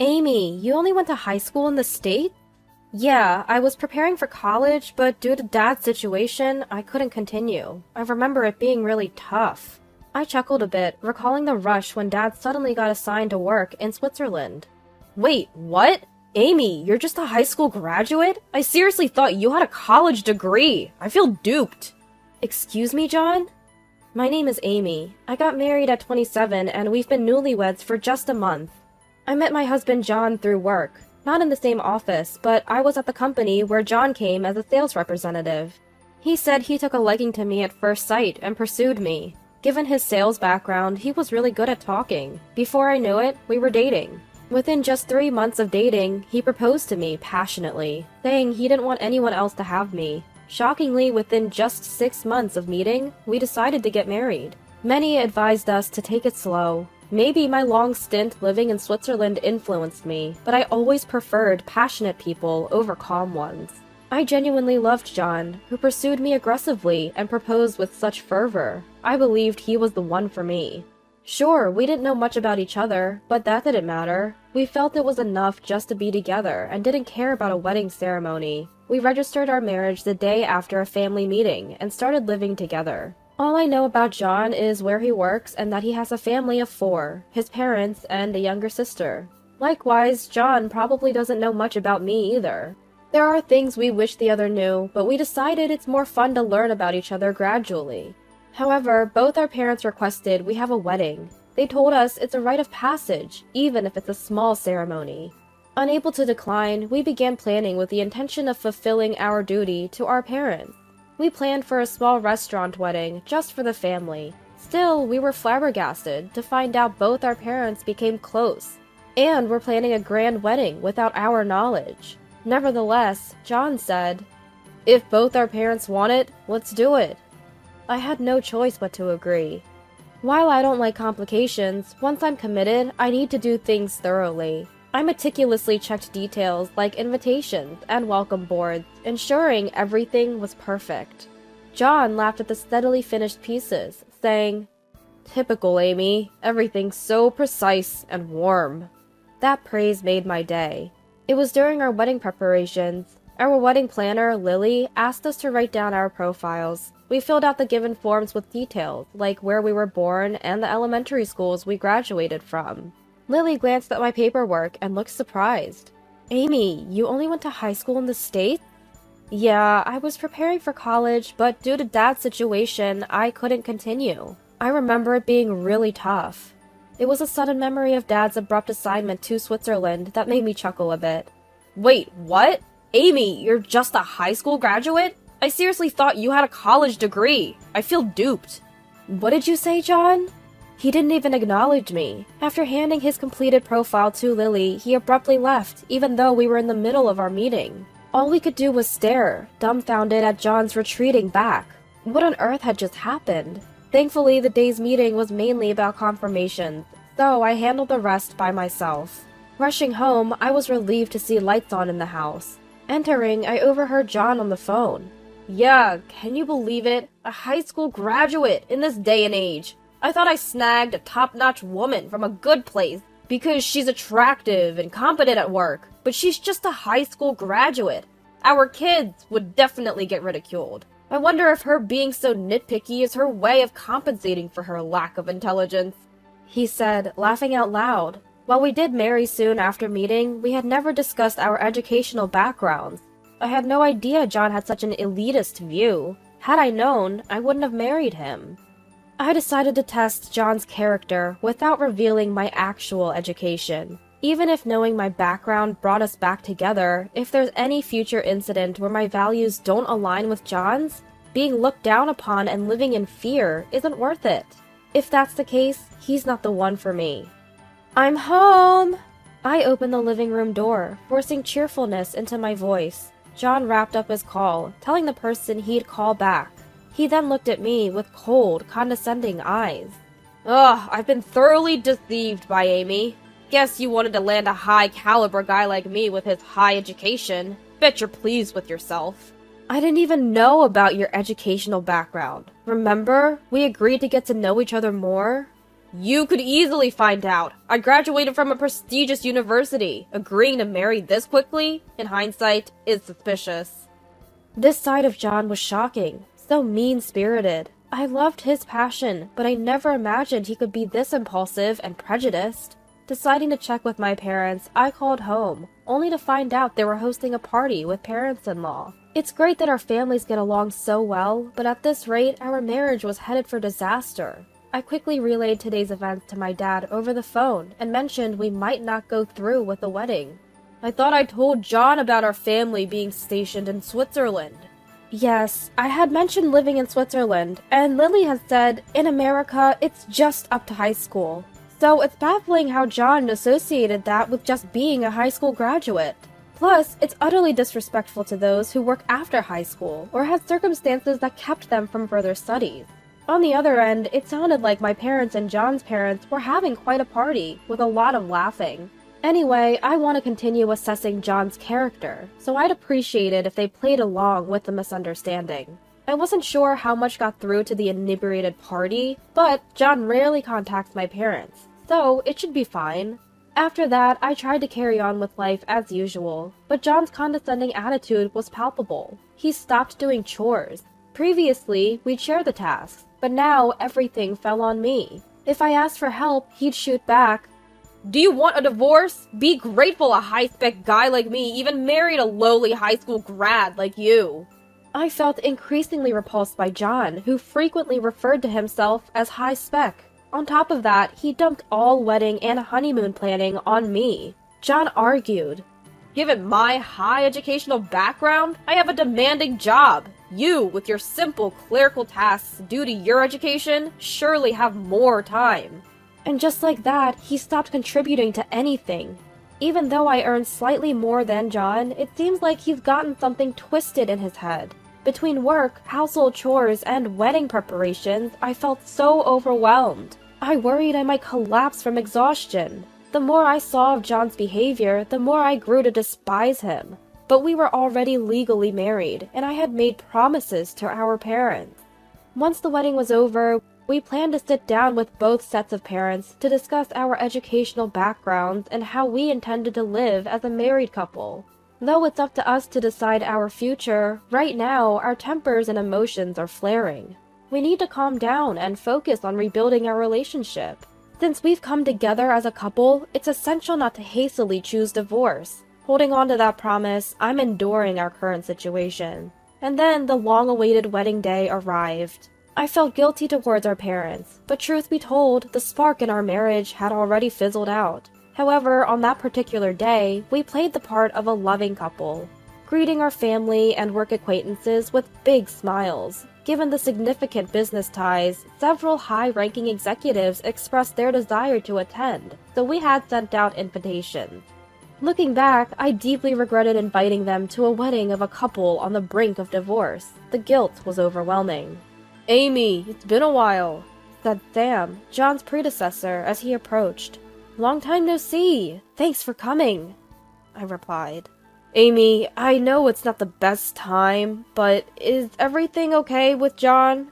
Amy, you only went to high school in the States? Yeah, I was preparing for college, but due to Dad's situation, I couldn't continue. I remember it being really tough. I chuckled a bit, recalling the rush when Dad suddenly got assigned to work in Switzerland. Wait, what? Amy, you're just a high school graduate? I seriously thought you had a college degree. I feel duped. Excuse me, John? My name is Amy. I got married at 27 and we've been newlyweds for just a month. I met my husband John through work. Not in the same office, but I was at the company where John came as a sales representative. He said he took a liking to me at first sight and pursued me. Given his sales background, he was really good at talking. Before I knew it, we were dating. Within just 3 months of dating, he proposed to me passionately, saying he didn't want anyone else to have me. Shockingly, within just 6 months of meeting, we decided to get married. Many advised us to take it slow. Maybe my long stint living in Switzerland influenced me, but I always preferred passionate people over calm ones. I genuinely loved John, who pursued me aggressively and proposed with such fervor. I believed he was the one for me. Sure, we didn't know much about each other, but that didn't matter. We felt it was enough just to be together and didn't care about a wedding ceremony. We registered our marriage the day after a family meeting and started living together. All I know about John is where he works and that he has a family of 4, his parents and a younger sister. Likewise, John probably doesn't know much about me either. There are things we wish the other knew, but we decided it's more fun to learn about each other gradually. However, both our parents requested we have a wedding. They told us it's a rite of passage, even if it's a small ceremony. Unable to decline, we began planning with the intention of fulfilling our duty to our parents. We planned for a small restaurant wedding, just for the family. Still, we were flabbergasted to find out both our parents became close, and were planning a grand wedding without our knowledge. Nevertheless, John said, "If both our parents want it, let's do it." I had no choice but to agree. While I don't like complications, once I'm committed, I need to do things thoroughly. I meticulously checked details like invitations and welcome boards, ensuring everything was perfect. John laughed at the steadily finished pieces, saying, "Typical Amy, everything's so precise and warm." That praise made my day. It was during our wedding preparations. Our wedding planner, Lily, asked us to write down our profiles. We filled out the given forms with details, like where we were born and the elementary schools we graduated from. Lily glanced at my paperwork and looked surprised. "Amy, you only went to high school in the States?" "Yeah, I was preparing for college, but due to Dad's situation, I couldn't continue. I remember it being really tough." It was a sudden memory of Dad's abrupt assignment to Switzerland that made me chuckle a bit. "Wait, what? Amy, you're just a high school graduate? I seriously thought you had a college degree. I feel duped." "What did you say, John?" He didn't even acknowledge me. After handing his completed profile to Lily, he abruptly left, even though we were in the middle of our meeting. All we could do was stare, dumbfounded at John's retreating back. What on earth had just happened? Thankfully, the day's meeting was mainly about confirmations, so I handled the rest by myself. Rushing home, I was relieved to see lights on in the house. Entering, I overheard John on the phone. "Yeah, can you believe it? A high school graduate in this day and age. I thought I snagged a top-notch woman from a good place because she's attractive and competent at work, but she's just a high school graduate. Our kids would definitely get ridiculed. I wonder if her being so nitpicky is her way of compensating for her lack of intelligence," he said, laughing out loud. While we did marry soon after meeting, we had never discussed our educational backgrounds. I had no idea John had such an elitist view. Had I known, I wouldn't have married him. I decided to test John's character without revealing my actual education. Even if knowing my background brought us back together, if there's any future incident where my values don't align with John's, being looked down upon and living in fear isn't worth it. If that's the case, he's not the one for me. "I'm home!" I opened the living room door, forcing cheerfulness into my voice. John wrapped up his call, telling the person he'd call back. He then looked at me with cold, condescending eyes. "Ugh, I've been thoroughly deceived by Amy. Guess you wanted to land a high-caliber guy like me with his high education. Bet you're pleased with yourself." "I didn't even know about your educational background. Remember? We agreed to get to know each other more." You could easily find out. I graduated from a prestigious university. Agreeing to marry this quickly, in hindsight, is suspicious. This side of John was shocking, so mean-spirited. I loved his passion, but I never imagined he could be this impulsive and prejudiced. Deciding to check with my parents, I called home, only to find out they were hosting a party with parents-in-law. It's great that our families get along so well, but at this rate, our marriage was headed for disaster. I quickly relayed today's events to my dad over the phone and mentioned we might not go through with the wedding. I thought I told John about our family being stationed in Switzerland. Yes, I had mentioned living in Switzerland, and Lily has said, in America, it's just up to high school. So it's baffling how John associated that with just being a high school graduate. Plus, it's utterly disrespectful to those who work after high school or had circumstances that kept them from further studies. On the other end, it sounded like my parents and John's parents were having quite a party, with a lot of laughing. Anyway, I want to continue assessing John's character, so I'd appreciate it if they played along with the misunderstanding. I wasn't sure how much got through to the inebriated party, but John rarely contacts my parents, so it should be fine. After that, I tried to carry on with life as usual, but John's condescending attitude was palpable. He stopped doing chores. Previously, we'd share the tasks, but now everything fell on me. If I asked for help, he'd shoot back, "Do you want a divorce? Be grateful a high-spec guy like me even married a lowly high school grad like you." I felt increasingly repulsed by John, who frequently referred to himself as high-spec. On top of that, he dumped all wedding and honeymoon planning on me. John argued, "Given my high educational background, I have a demanding job. You, with your simple clerical tasks due to your education, surely have more time." And just like that, he stopped contributing to anything. Even though I earn slightly more than John, it seems like he's gotten something twisted in his head. Between work, household chores, and wedding preparations, I felt so overwhelmed. I worried I might collapse from exhaustion. The more I saw of John's behavior, the more I grew to despise him. But we were already legally married, and I had made promises to our parents. Once the wedding was over, we planned to sit down with both sets of parents to discuss our educational backgrounds and how we intended to live as a married couple. Though it's up to us to decide our future, right now our tempers and emotions are flaring. We need to calm down and focus on rebuilding our relationship. Since we've come together as a couple, it's essential not to hastily choose divorce. Holding on to that promise, I'm enduring our current situation. And then the long-awaited wedding day arrived. I felt guilty towards our parents, but truth be told, the spark in our marriage had already fizzled out. However, on that particular day, we played the part of a loving couple, greeting our family and work acquaintances with big smiles. Given the significant business ties, several high-ranking executives expressed their desire to attend, so we had sent out invitations. Looking back, I deeply regretted inviting them to a wedding of a couple on the brink of divorce. The guilt was overwhelming. "Amy, it's been a while," said Sam, John's predecessor, as he approached. "Long time no see. Thanks for coming," I replied. "Amy, I know it's not the best time, but is everything okay with John?"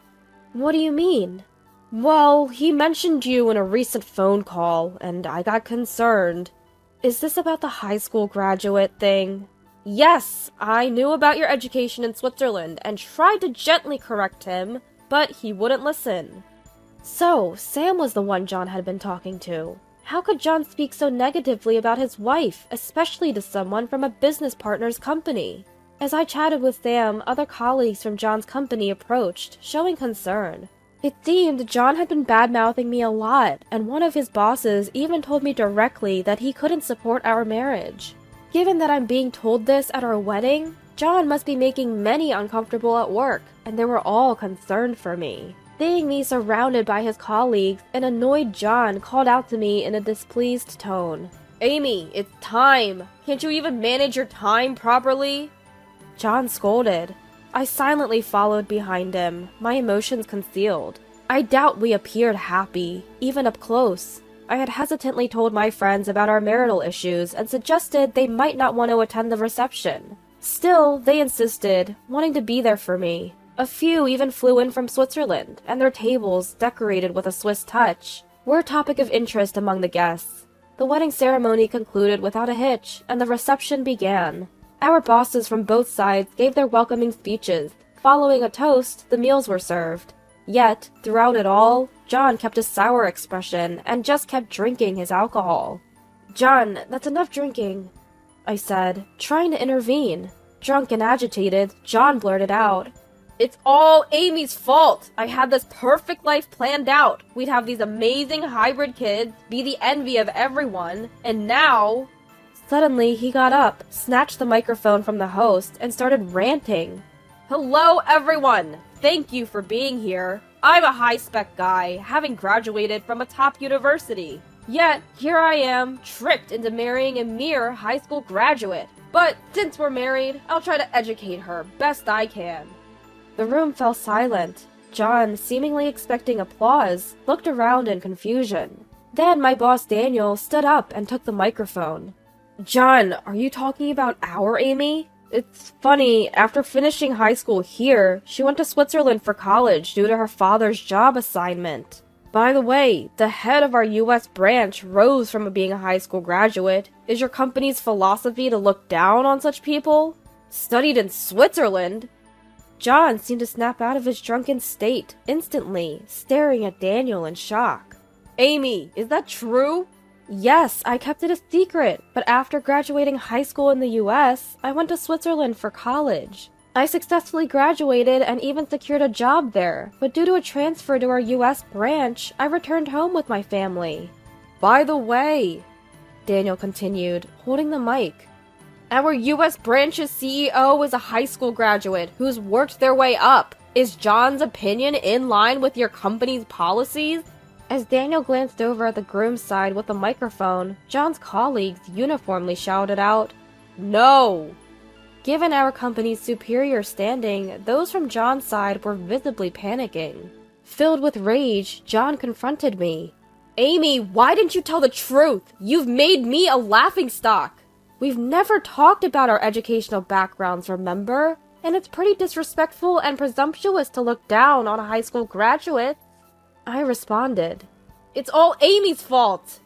"What do you mean?" "Well, he mentioned you in a recent phone call, and I got concerned." "Is this about the high school graduate thing?" "Yes, I knew about your education in Switzerland and tried to gently correct him, but he wouldn't listen." So, Sam was the one John had been talking to. How could John speak so negatively about his wife, especially to someone from a business partner's company? As I chatted with Sam, other colleagues from John's company approached, showing concern. It seemed John had been bad-mouthing me a lot, and one of his bosses even told me directly that he couldn't support our marriage. Given that I'm being told this at our wedding, John must be making many uncomfortable at work, and they were all concerned for me. Seeing me surrounded by his colleagues, an annoyed John called out to me in a displeased tone. "Amy, it's time! Can't you even manage your time properly?" John scolded. I silently followed behind him, my emotions concealed. I doubt we appeared happy, even up close. I had hesitantly told my friends about our marital issues and suggested they might not want to attend the reception. Still, they insisted, wanting to be there for me. A few even flew in from Switzerland, and their tables decorated with a Swiss touch. were a topic of interest among the guests. The wedding ceremony concluded without a hitch, and the reception began. Our bosses from both sides gave their welcoming speeches. Following a toast, the meals were served. Yet, throughout it all, John kept a sour expression and just kept drinking his alcohol. "John, that's enough drinking," I said, trying to intervene. Drunk and agitated, John blurted out, "It's all Amy's fault! I had this perfect life planned out. We'd have these amazing hybrid kids, be the envy of everyone, and now..." Suddenly, he got up, snatched the microphone from the host, and started ranting. "Hello, everyone! Thank you for being here. I'm a high-spec guy, having graduated from a top university. Yet, here I am, tricked into marrying a mere high school graduate. But since we're married, I'll try to educate her best I can." The room fell silent. John, seemingly expecting applause, looked around in confusion. Then my boss Daniel stood up and took the microphone. "John, are you talking about our Amy? It's funny, after finishing high school here, she went to Switzerland for college due to her father's job assignment. By the way, the head of our US branch rose from being a high school graduate. Is your company's philosophy to look down on such people? Studied in Switzerland?" John seemed to snap out of his drunken state instantly, staring at Daniel in shock. "Amy, is that true?" "Yes, I kept it a secret, but after graduating high school in the US, I went to Switzerland for college. I successfully graduated and even secured a job there, but due to a transfer to our US branch, I returned home with my family." "By the way," Daniel continued, holding the mic, "our US branch's CEO is a high school graduate who's worked their way up. Is John's opinion in line with your company's policies?" As Daniel glanced over at the groom's side with the microphone, John's colleagues uniformly shouted out, "No!" Given our company's superior standing, those from John's side were visibly panicking. Filled with rage, John confronted me. "Amy, why didn't you tell the truth? You've made me a laughingstock." "We've never talked about our educational backgrounds, remember? And it's pretty disrespectful and presumptuous to look down on a high school graduate." I responded, "It's all Amy's fault."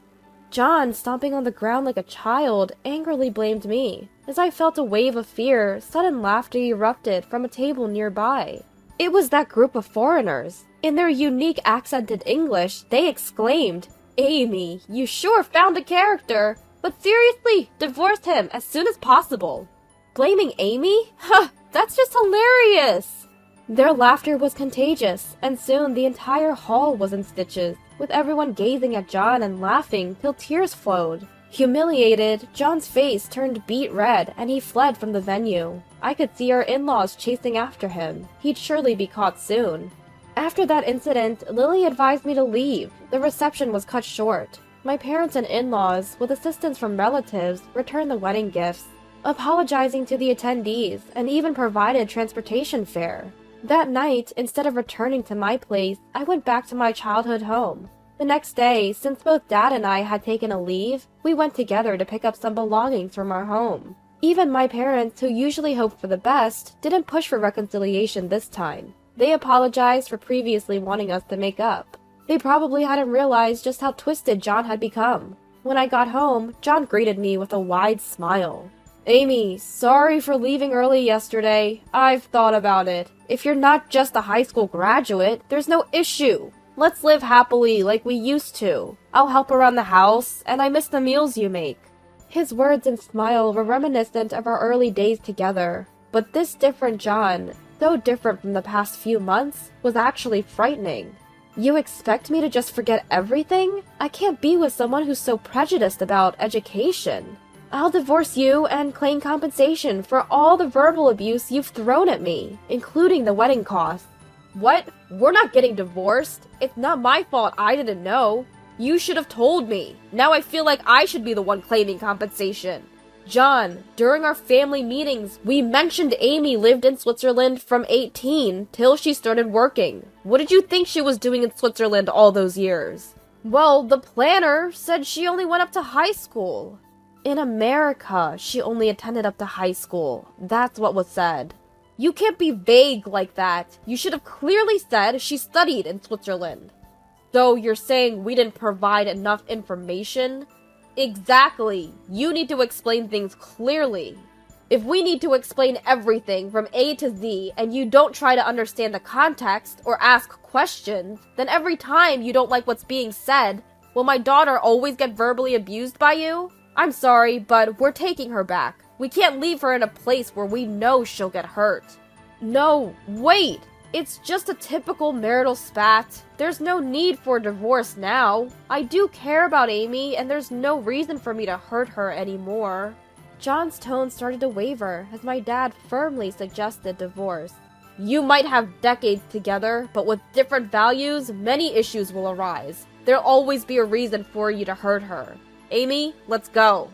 John, stomping on the ground like a child, angrily blamed me. As I felt a wave of fear, sudden laughter erupted from a table nearby. It was that group of foreigners. In their unique accented English, they exclaimed, "Amy, you sure found a character! But seriously, divorce him as soon as possible." Blaming Amy? Huh, that's just hilarious! Their laughter was contagious, and soon the entire hall was in stitches, with everyone gazing at John and laughing till tears flowed. Humiliated, John's face turned beet red and he fled from the venue. I could see our in-laws chasing after him. He'd surely be caught soon. After that incident, Lily advised me to leave. The reception was cut short. My parents and in-laws, with assistance from relatives, returned the wedding gifts, apologizing to the attendees, and even provided transportation fare. That night, instead of returning to my place, I went back to my childhood home. The next day, since both Dad and I had taken a leave, we went together to pick up some belongings from our home. Even my parents, who usually hope for the best, didn't push for reconciliation this time. They apologized for previously wanting us to make up. They probably hadn't realized just how twisted John had become. When I got home, John greeted me with a wide smile. "Amy, sorry for leaving early yesterday. I've thought about it. If you're not just a high school graduate, there's no issue. Let's live happily like we used to. I'll help around the house, and I miss the meals you make." His words and smile were reminiscent of our early days together. But this different John, so different from the past few months, was actually frightening. You expect me to just forget everything? I can't be with someone who's so prejudiced about education. I'll divorce you and claim compensation for all the verbal abuse you've thrown at me, including the wedding costs. What? We're not getting divorced. It's not my fault I didn't know. You should have told me. Now I feel like I should be the one claiming compensation. John, during our family meetings, we mentioned Amy lived in Switzerland from 18 till she started working. What did you think she was doing in Switzerland all those years? Well, the planner said she only went up to high school. In America, she only attended up to high school. That's what was said. You can't be vague like that. You should have clearly said she studied in Switzerland. So you're saying we didn't provide enough information? Exactly. You need to explain things clearly. If we need to explain everything from A to Z and you don't try to understand the context or ask questions, then every time you don't like what's being said, will my daughter always get verbally abused by you? I'm sorry, but we're taking her back. We can't leave her in a place where we know she'll get hurt. No, wait! It's just a typical marital spat. There's no need for a divorce now. I do care about Amy, and there's no reason for me to hurt her anymore. John's tone started to waver as my dad firmly suggested divorce. You might have decades together, but with different values, many issues will arise. There'll always be a reason for you to hurt her. Amy, let's go.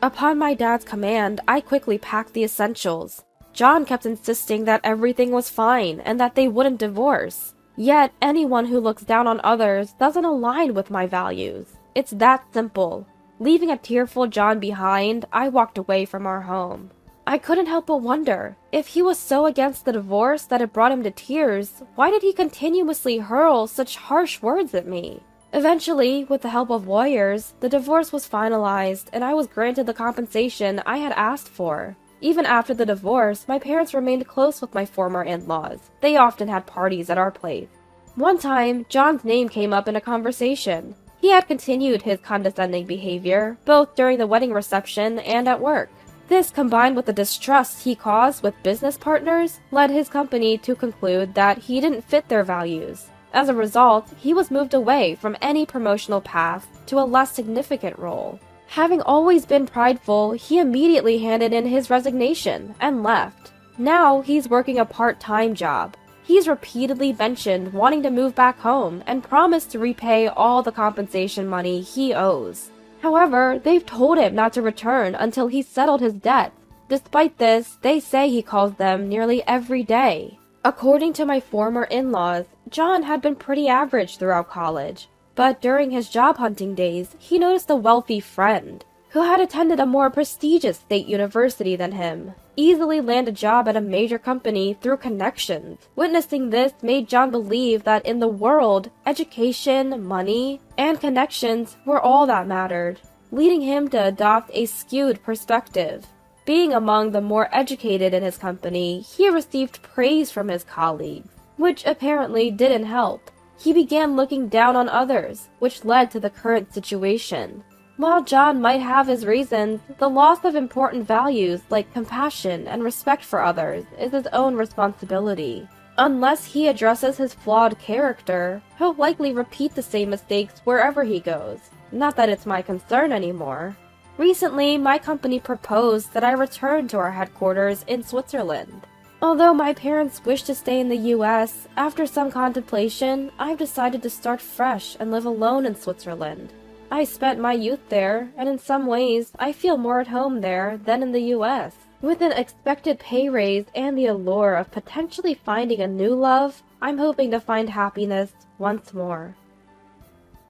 Upon my dad's command, I quickly packed the essentials. John kept insisting that everything was fine and that they wouldn't divorce. Yet, anyone who looks down on others doesn't align with my values. It's that simple. Leaving a tearful John behind, I walked away from our home. I couldn't help but wonder, if he was so against the divorce that it brought him to tears, why did he continuously hurl such harsh words at me? Eventually, with the help of lawyers, the divorce was finalized and I was granted the compensation I had asked for. Even after the divorce, my parents remained close with my former in-laws. They often had parties at our place. One time, John's name came up in a conversation. He had continued his condescending behavior, both during the wedding reception and at work. This, combined with the distrust he caused with business partners, led his company to conclude that he didn't fit their values. As a result, he was moved away from any promotional path to a less significant role. Having always been prideful, he immediately handed in his resignation and left. Now he's working a part-time job. He's repeatedly mentioned wanting to move back home and promised to repay all the compensation money he owes. However, they've told him not to return until he's settled his debt. Despite this, they say he calls them nearly every day. According to my former in-laws, John had been pretty average throughout college. But during his job hunting days, he noticed a wealthy friend, who had attended a more prestigious state university than him, easily land a job at a major company through connections. Witnessing this made John believe that in the world, education, money, and connections were all that mattered, leading him to adopt a skewed perspective. Being among the more educated in his company, he received praise from his colleagues, which apparently didn't help. He began looking down on others, which led to the current situation. While John might have his reasons, the loss of important values like compassion and respect for others is his own responsibility. Unless he addresses his flawed character, he'll likely repeat the same mistakes wherever he goes. Not that it's my concern anymore. Recently, my company proposed that I return to our headquarters in Switzerland. Although my parents wish to stay in the US, after some contemplation, I've decided to start fresh and live alone in Switzerland. I spent my youth there, and in some ways, I feel more at home there than in the US. With an expected pay raise and the allure of potentially finding a new love, I'm hoping to find happiness once more.